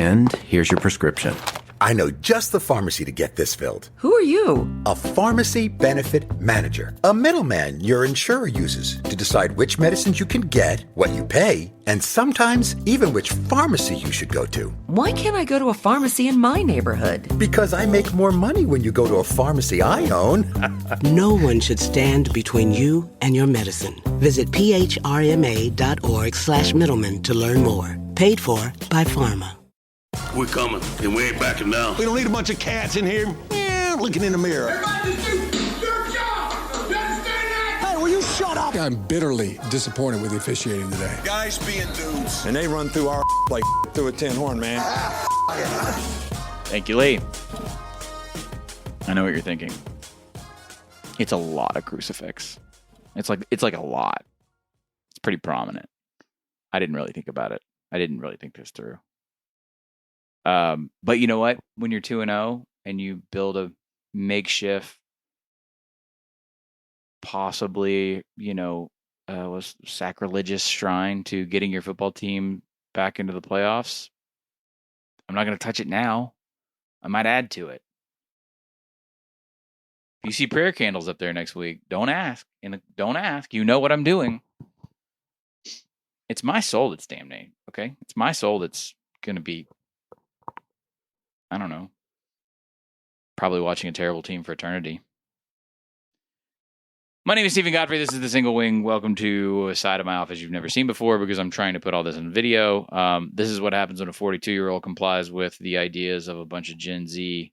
And here's your prescription. I know just the pharmacy to get this filled. Who are you? A pharmacy benefit manager. A middleman your insurer uses to decide which medicines you can get, what you pay, and sometimes even which pharmacy you should go to. Why can't I go to a pharmacy in my neighborhood? Because I make more money when you go to a pharmacy I own. No one should stand between you and your medicine. Visit phrma.org/middleman to learn more. Paid for by Pharma. We're coming, and we ain't backing down. We don't need a bunch of cats in here looking in the mirror. Everybody just do your job! You understand that? Hey, will you shut up? I'm bitterly disappointed with the officiating today. Guys being dudes. And they run through our like through a tin horn, man. Thank you, Lee. I know what you're thinking. It's a lot of crucifix. It's like a lot. It's pretty prominent. I didn't really think about it. I didn't really think this through. But you know what? When you're 2-0 and you build a makeshift, possibly, was sacrilegious shrine to getting your football team back into the playoffs, I'm not going to touch it now. I might add to it. If you see prayer candles up there next week, don't ask. Don't ask. You know what I'm doing. It's my soul that's damned, okay? It's my soul that's going to be, I don't know, probably watching a terrible team for eternity. My name is Stephen Godfrey. This is The Single Wing. Welcome to a side of my office you've never seen before because I'm trying to put all this in video. This is what happens when a 42-year-old complies with the ideas of a bunch of Gen Z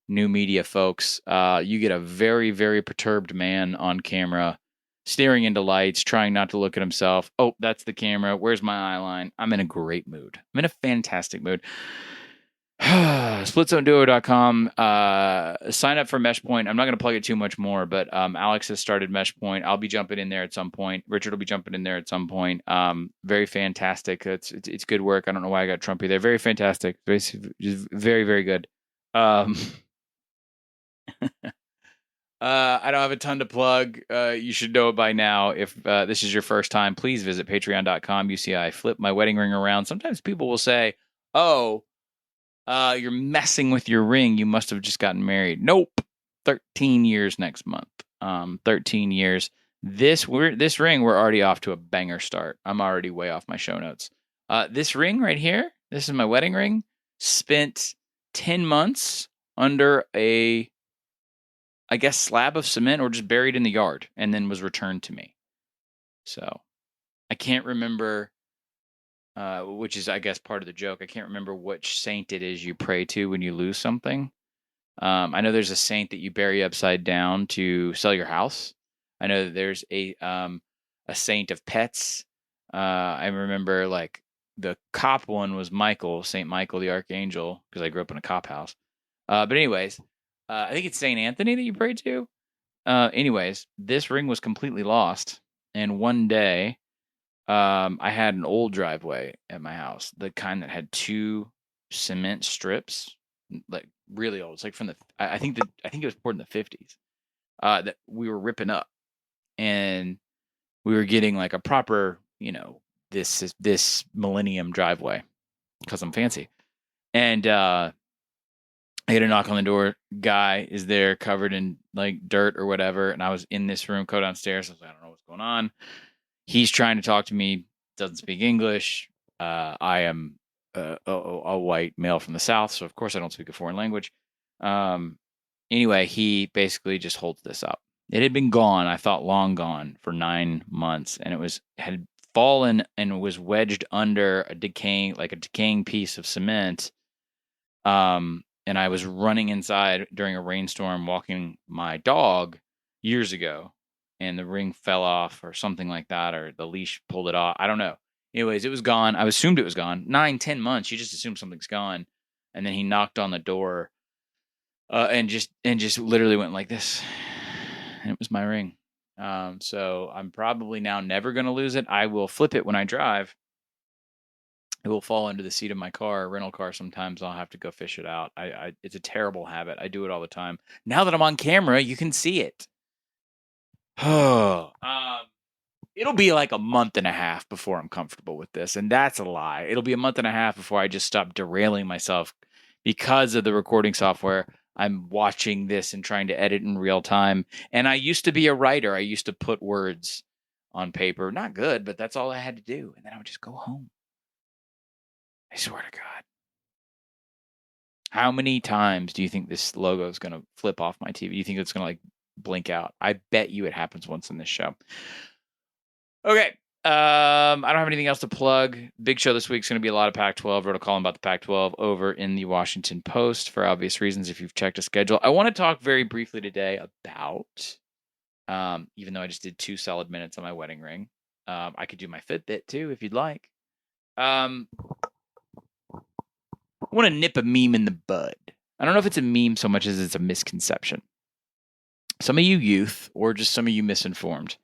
new media folks. You get a very, very perturbed man on camera staring into lights, trying not to look at himself. Oh, that's the camera. Where's my eye line? I'm in a great mood. I'm in a fantastic mood. SplitZoneDuo.com. Sign up for Meshpoint. I'm not going to plug it too much more, but Alex has started Meshpoint. I'll be jumping in there at some point. Richard will be jumping in there at some point. Very fantastic. It's good work. I don't know why I got Trumpy there. Very fantastic. Very, very good. I don't have a ton to plug. You should know it by now. If this is your first time, please visit patreon.com. You see I flip my wedding ring around. Sometimes people will say, oh, you're messing with your ring. You must have just gotten married. Nope. 13 years next month. 13 years. This ring, we're already off to a banger start. I'm already way off my show notes. This ring right here, this is my wedding ring, spent 10 months under a, I guess, slab of cement or just buried in the yard and then was returned to me. So I can't remember, which is, I guess, part of the joke. I can't remember which saint it is you pray to when you lose something. I know there's a saint that you bury upside down to sell your house. I know that there's a saint of pets. I remember like the cop one was Michael, Saint Michael the Archangel, because I grew up in a cop house. But anyways, I think it's Saint Anthony that you pray to. Anyways, this ring was completely lost. And one day, I had an old driveway at my house, the kind that had 2 cement strips, like really old. It's like from I think it was poured in the 50s, that we were ripping up, and we were getting like a proper, this millennium driveway because I'm fancy. And, I get a knock on the door. Guy is there covered in like dirt or whatever. And I was in this room, go downstairs. I was like, I don't know what's going on. He's trying to talk to me, doesn't speak English. I am a white male from the South, so of course I don't speak a foreign language. Anyway, he basically just holds this up. It had been gone, I thought long gone, for 9 months, and had fallen and was wedged under a decaying piece of cement. And I was running inside during a rainstorm, walking my dog years ago, and the ring fell off or something like that, or the leash pulled it off. I don't know. Anyways, it was gone. I assumed it was gone. 9-10 months, you just assume something's gone. And then he knocked on the door, and just literally went like this, and it was my ring. So I'm probably now never going to lose it. I will flip it when I drive. It will fall into the seat of my car, rental car. Sometimes I'll have to go fish it out. It's a terrible habit. I do it all the time. Now that I'm on camera, you can see it. It'll be like a month and a half before I'm comfortable with this, and that's a lie. It'll be a month and a half before I just stop derailing myself because of the recording software. I'm watching this and trying to edit in real time. And I used to be a writer. I used to put words on paper. Not good, but that's all I had to do. And then I would just go home. I swear to God. How many times do you think this logo is going to flip off my TV? You think it's going to like blink out? I bet you it happens once in this show. Okay. I don't have anything else to plug. Big show this week is going to be a lot of Pac-12. Wrote a column about the Pac-12 over in the Washington Post for obvious reasons if you've checked a schedule. I want to talk very briefly today about, even though I just did 2 solid minutes on my wedding ring, I could do my Fitbit too if you'd like. I want to nip a meme in the bud. I don't know if it's a meme so much as it's a misconception. Some of you youth, or just some of you misinformed,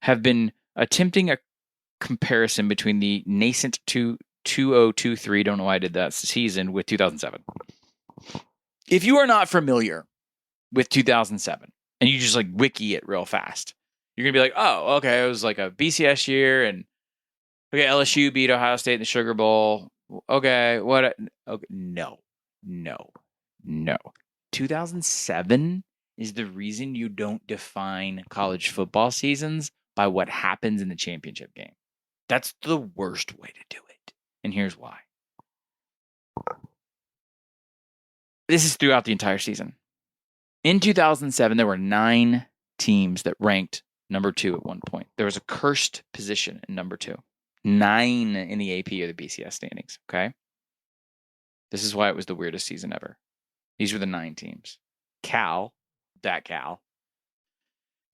have been attempting a comparison between the nascent 2023, don't know why I did that season, with 2007. If you are not familiar with 2007 and you just like wiki it real fast, you're gonna be like, oh, okay, it was like a BCS year, and okay, LSU beat Ohio State in the Sugar Bowl. Okay, what? Okay, no. 2007 is the reason you don't define college football seasons by what happens in the championship game. That's the worst way to do it. And here's why. This is throughout the entire season. In 2007, there were 9 teams that ranked number 2 at one point. There was a cursed position in number 2. 9 in the AP or the BCS standings, okay? This is why it was the weirdest season ever. These were the 9 teams. Cal,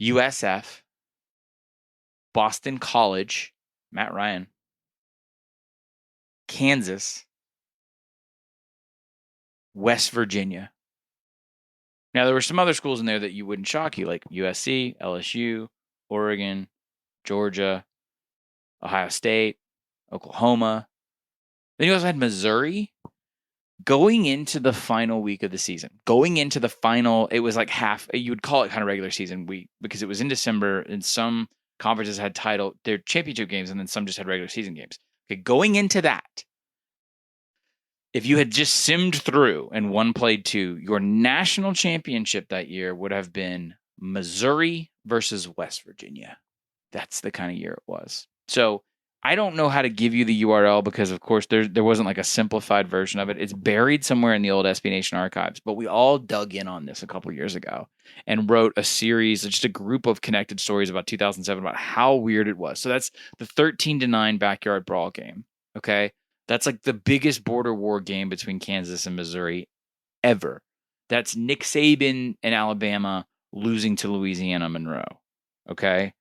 USF, Boston College, Matt Ryan, Kansas, West Virginia. Now, there were some other schools in there that you wouldn't shock you, like USC, LSU, Oregon, Georgia, Ohio State, Oklahoma. Then you also had Missouri. Going into the final week of the season, it was like half, you would call it kind of regular season week because it was in December and some conferences had their championship games and then some just had regular season games. Okay, going into that, if you had just simmed through and one played 2, your national championship that year would have been Missouri versus West Virginia. That's the kind of year it was. So I don't know how to give you the URL because, of course, there wasn't like a simplified version of it. It's buried somewhere in the old SB Nation archives, but we all dug in on this a couple years ago and wrote a series, just a group of connected stories about 2007 about how weird it was. So that's the 13-9 backyard brawl game, okay? That's like the biggest border war game between Kansas and Missouri ever. That's Nick Saban and Alabama losing to Louisiana Monroe, okay?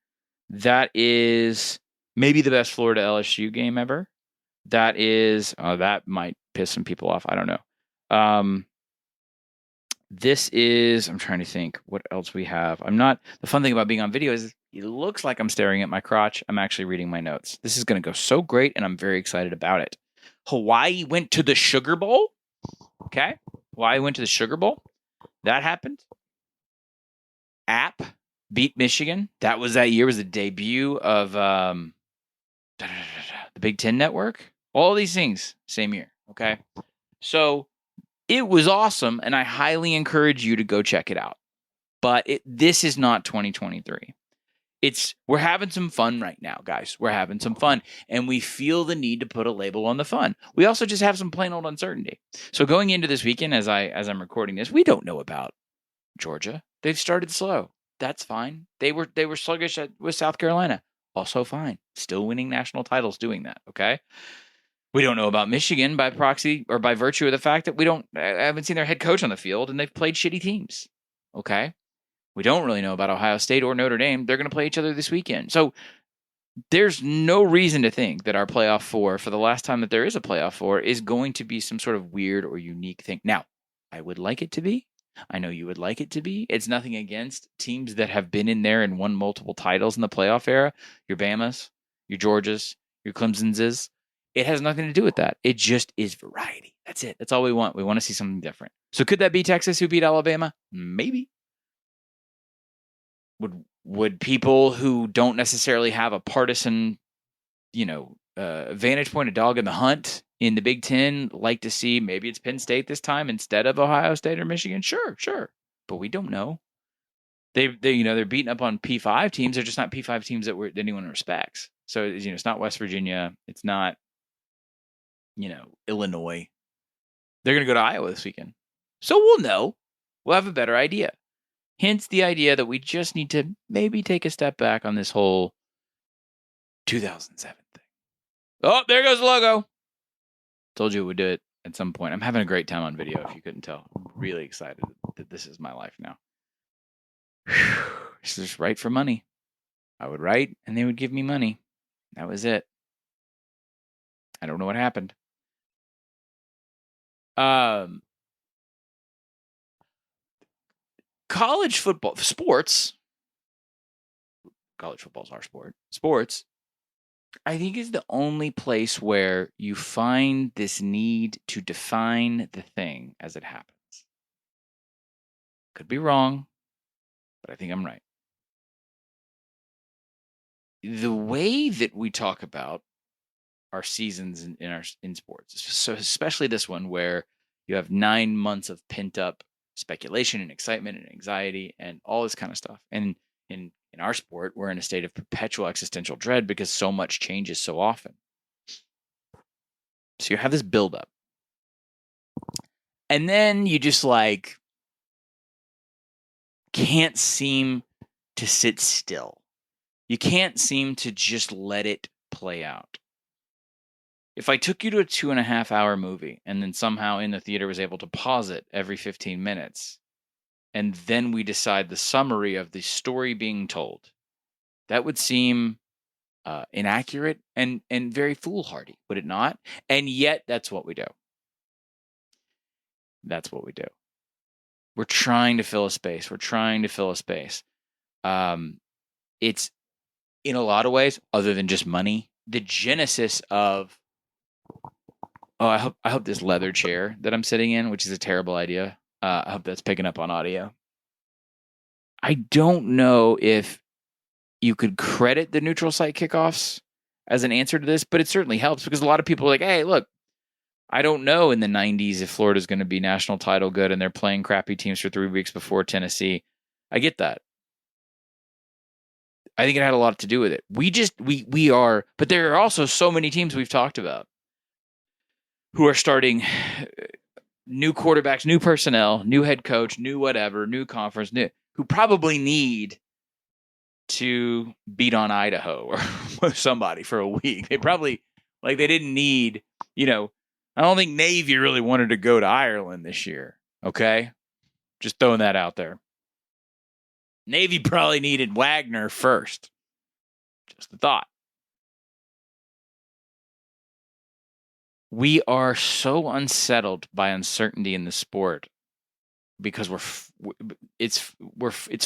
That is maybe the best Florida LSU game ever. That is, that might piss some people off. I don't know. This is, I'm trying to think what else we have. The fun thing about being on video is it looks like I'm staring at my crotch. I'm actually reading my notes. This is going to go so great, and I'm very excited about it. Hawaii went to the Sugar Bowl. Okay. Hawaii went to the Sugar Bowl. That happened. App beat Michigan. That was that year. Was the debut of the Big Ten Network. All these things, same year. Okay. So it was awesome, and I highly encourage you to go check it out. But this is not 2023. We're having some fun right now, guys. We're having some fun, and we feel the need to put a label on the fun. We also just have some plain old uncertainty. So going into this weekend, as I'm recording this, we don't know about Georgia. They've started slow. That's fine. They were sluggish with South Carolina. Also fine. Still winning national titles doing that, okay? We don't know about Michigan by proxy or by virtue of the fact that I haven't seen their head coach on the field and they've played shitty teams, okay? We don't really know about Ohio State or Notre Dame. They're going to play each other this weekend. So there's no reason to think that our playoff 4, for the last time that there is a playoff 4, is going to be some sort of weird or unique thing. Now, I would like it to be. I know you would like it to be. It's nothing against teams that have been in there and won multiple titles in the playoff era. Your Bamas, your Georgias, your Clemson's. It has nothing to do with that. It just is variety. That's it. That's all we want. We want to see something different. So could that be Texas who beat Alabama? Maybe. Would people who don't necessarily have a partisan, vantage point, a dog in the hunt in the Big Ten, like to see maybe it's Penn State this time instead of Ohio State or Michigan? Sure. But we don't know. They're beating up on P5 teams. They're just not P5 teams that anyone respects. So, it's not West Virginia. It's not, Illinois. They're going to go to Iowa this weekend. So we'll know. We'll have a better idea. Hence the idea that we just need to maybe take a step back on this whole 2007 thing. Oh, there goes the logo. Told you we'd do it at some point. I'm having a great time on video, if you couldn't tell. I'm really excited that this is my life now. It's just write for money. I would write and they would give me money. That was it. I don't know what happened. College football, sports. College football's our sport. Sports, I think, is the only place where you find this need to define the thing as it happens. Could be wrong, but I think I'm right. The way that we talk about our seasons in sports, so especially this one where you have 9 months of pent up speculation and excitement and anxiety and all this kind of stuff. And in our sport, we're in a state of perpetual existential dread because so much changes so often. So you have this buildup. And then you just can't seem to sit still. You can't seem to just let it play out. If I took you to a 2.5-hour movie and then somehow in the theater was able to pause it every 15 minutes, and then we decide the summary of the story being told, that would seem inaccurate and very foolhardy, would it not? And yet, that's what we do. That's what we do. We're trying to fill a space. It's, in a lot of ways, other than just money, the genesis of, I hope this leather chair that I'm sitting in, which is a terrible idea, I hope that's picking up on audio. I don't know if you could credit the neutral site kickoffs as an answer to this, but it certainly helps because a lot of people are like, hey, look, I don't know in the 90s if Florida's going to be national title good and they're playing crappy teams for 3 weeks before Tennessee. I get that. I think it had a lot to do with it. We are, but there are also so many teams we've talked about who are starting new quarterbacks, new personnel, new head coach, new whatever, new conference, who probably need to beat on Idaho or somebody for a week. They probably, they didn't need, I don't think Navy really wanted to go to Ireland this year. Okay? Just throwing that out there. Navy probably needed Wagner first. Just a thought. We are so unsettled by uncertainty in the sport because it's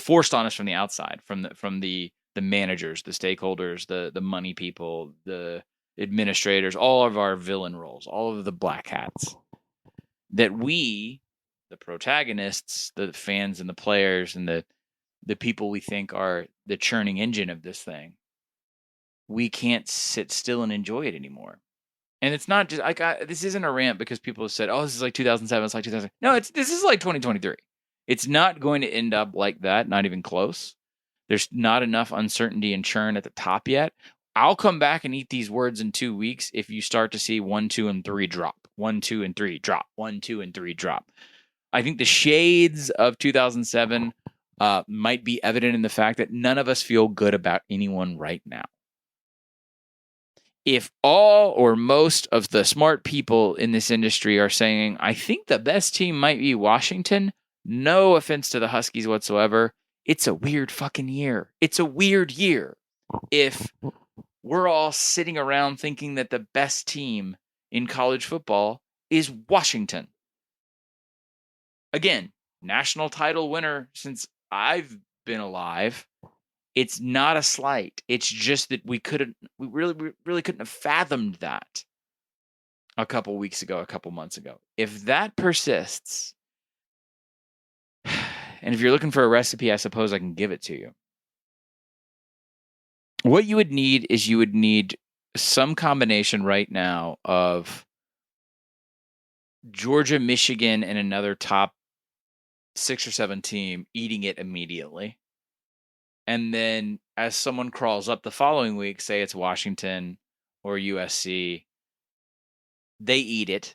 forced on us from the outside, from the managers, the stakeholders, the money people, the administrators, all of our villain roles, all of the black hats, that we, the protagonists, the fans and the players and the people we think are the churning engine of this thing, we can't sit still and enjoy it anymore. And it's not just this isn't a rant because people have said, oh, this is like 2007, it's like 2000. No, this is like 2023. It's not going to end up like that, not even close. There's not enough uncertainty and churn at the top yet. I'll come back and eat these words in 2 weeks if you start to see 1, 2, and 3 drop. 1, 2, and 3 drop. 1, 2, and 3 drop. I think the shades of 2007 might be evident in the fact that none of us feel good about anyone right now. If all or most of the smart people in this industry are saying, I think the best team might be Washington, no offense to the Huskies whatsoever, it's a weird fucking year. It's a weird year if we're all sitting around thinking that the best team in college football is Washington. Again, national title winner since I've been alive. It's not a slight. It's just that we really couldn't have fathomed that a couple weeks ago, a couple months ago. If that persists, and if you're looking for a recipe, I suppose I can give it to you. What you would need is you would need some combination right now of Georgia, Michigan, and another top 6 or 7 team eating it immediately. And then as someone crawls up the following week, say it's Washington or USC, they eat it.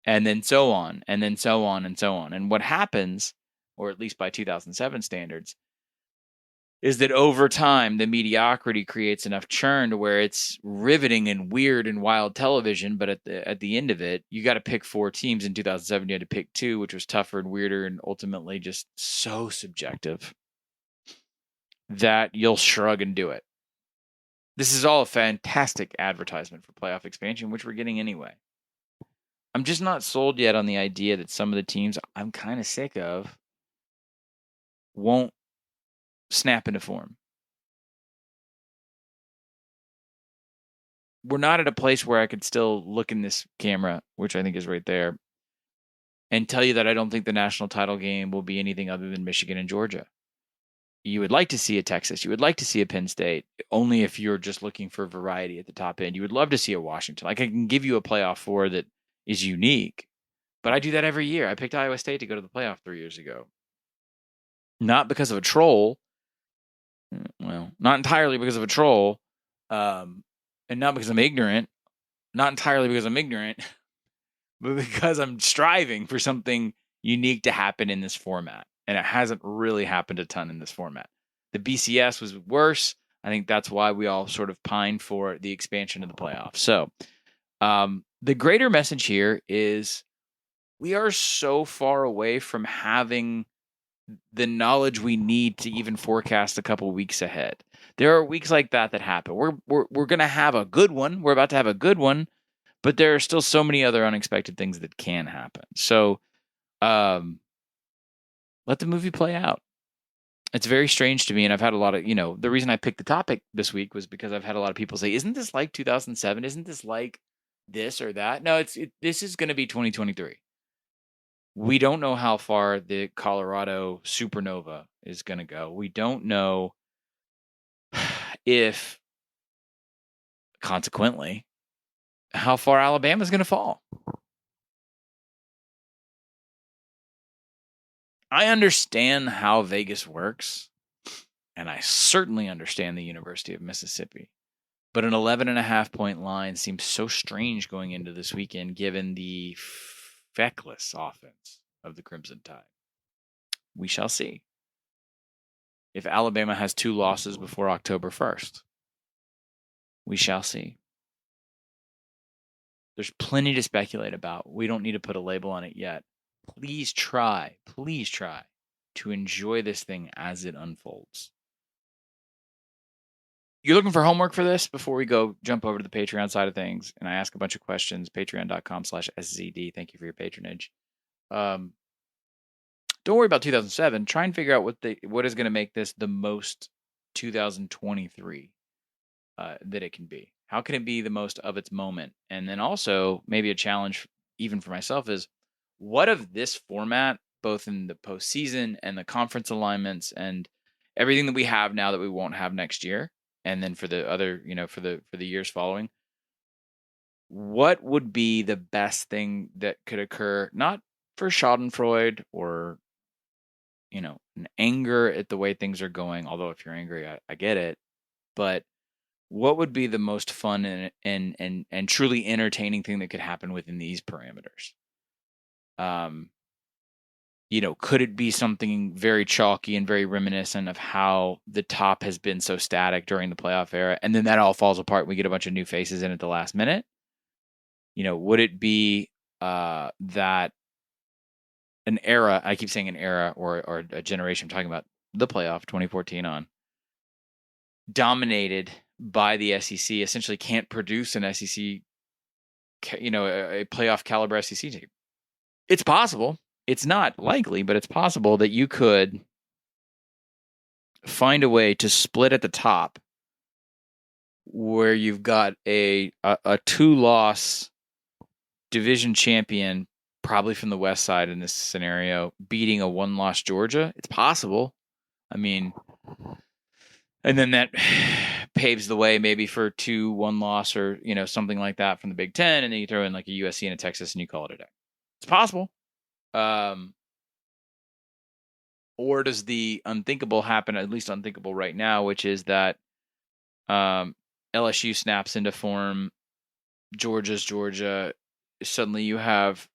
And then so on, and then so on, and so on. And what happens, or at least by 2007 standards, is that over time, the mediocrity creates enough churn to where it's riveting and weird and wild television. But at the end of it, you got to pick 4 teams. In 2007, you had to pick 2, which was tougher and weirder and ultimately just so subjective that you'll shrug and do it. This is all a fantastic advertisement for playoff expansion, which we're getting anyway. I'm just not sold yet on the idea that some of the teams I'm kind of sick of won't snap into form. We're not at a place where I could still look in this camera, which I think is right there, and tell you that I don't think the national title game will be anything other than Michigan and Georgia. You would like to see a Texas. You would like to see a Penn State, only if you're just looking for variety at the top end. You would love to see a Washington. Like, I can give you a playoff 4 that is unique, but I do that every year. I picked Iowa State to go to the playoff 3 years ago. Not because of a troll. Well, not entirely because of a troll, and not because I'm ignorant. Not entirely because I'm ignorant, but because I'm striving for something unique to happen in this format. And it hasn't really happened a ton in this format. The BCS was worse. I think that's why we all sort of pined for the expansion of the playoffs. So the greater message here is we are so far away from having the knowledge we need to even forecast a couple weeks ahead. There are weeks like that happen. We're going to have a good one. We're about to have a good one, but there are still so many other unexpected things that can happen. So let the movie play out. It's very strange to me, and I've had a lot of, the reason I picked the topic this week was because I've had a lot of people say, isn't this like 2007? Isn't this like this or that? No, this is going to be 2023. We don't know how far the Colorado supernova is going to go. We don't know if, consequently, how far Alabama is going to fall. I understand how Vegas works, and I certainly understand the University of Mississippi. But an 11.5-point line seems so strange going into this weekend, given the feckless offense of the Crimson Tide. We shall see if Alabama has 2 losses before October 1st. We shall see. There's plenty to speculate about. We don't need to put a label on it yet. Please try to enjoy this thing as it unfolds. You're looking for homework for this before we go jump over to the Patreon side of things, and I ask a bunch of questions. Patreon.com/SZD. Thank you for your patronage. Don't worry about 2007. Try and figure out what is going to make this the most 2023 that it can be. How can it be the most of its moment? And then also maybe a challenge even for myself is, what of this format, both in the postseason and the conference alignments and everything that we have now that we won't have next year, and then for the other, for the years following, what would be the best thing that could occur, not for Schadenfreude or, an anger at the way things are going, although if you're angry, I get it, but what would be the most fun and truly entertaining thing that could happen within these parameters? Could it be something very chalky and very reminiscent of how the top has been so static during the playoff era, and then that all falls apart and we get a bunch of new faces in at the last minute? Would it be that an era, I keep saying an era or a generation, I'm talking about the playoff 2014 on, dominated by the SEC, essentially can't produce an SEC, a playoff caliber SEC team? It's possible. It's not likely, but it's possible that you could find a way to split at the top where you've got a 2-loss division champion, probably from the West side in this scenario, beating a 1-loss Georgia. It's possible. I mean, And then that paves the way maybe for 2-1 loss or, something like that from the Big Ten. And then you throw in like a USC and a Texas and you call it a day. It's possible. Or does the unthinkable happen, at least unthinkable right now, which is that LSU snaps into form, Georgia's Georgia. Suddenly you have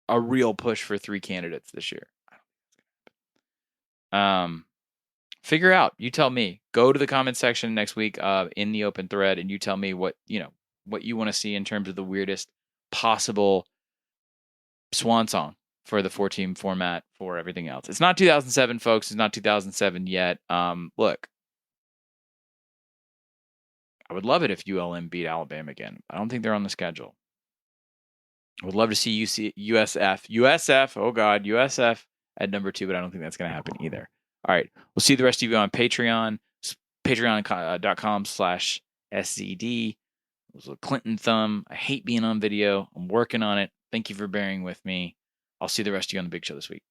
a real push for 3 candidates this year. I don't think that's going to happen. Figure out. You tell me. Go to the comment section next week in the open thread, and you tell me what you want to see in terms of the weirdest possible swan song for the 4-team format for everything else. It's not 2007, folks. It's not 2007 yet. Look, I would love it if ULM beat Alabama again. I don't think they're on the schedule. I would love to see USF. Oh God, USF at number 2, but I don't think that's going to happen either. All right. We'll see the rest of you on Patreon, patreon.com/SZD. It was a Clinton thumb. I hate being on video. I'm working on it. Thank you for bearing with me. I'll see the rest of you on the big show this week.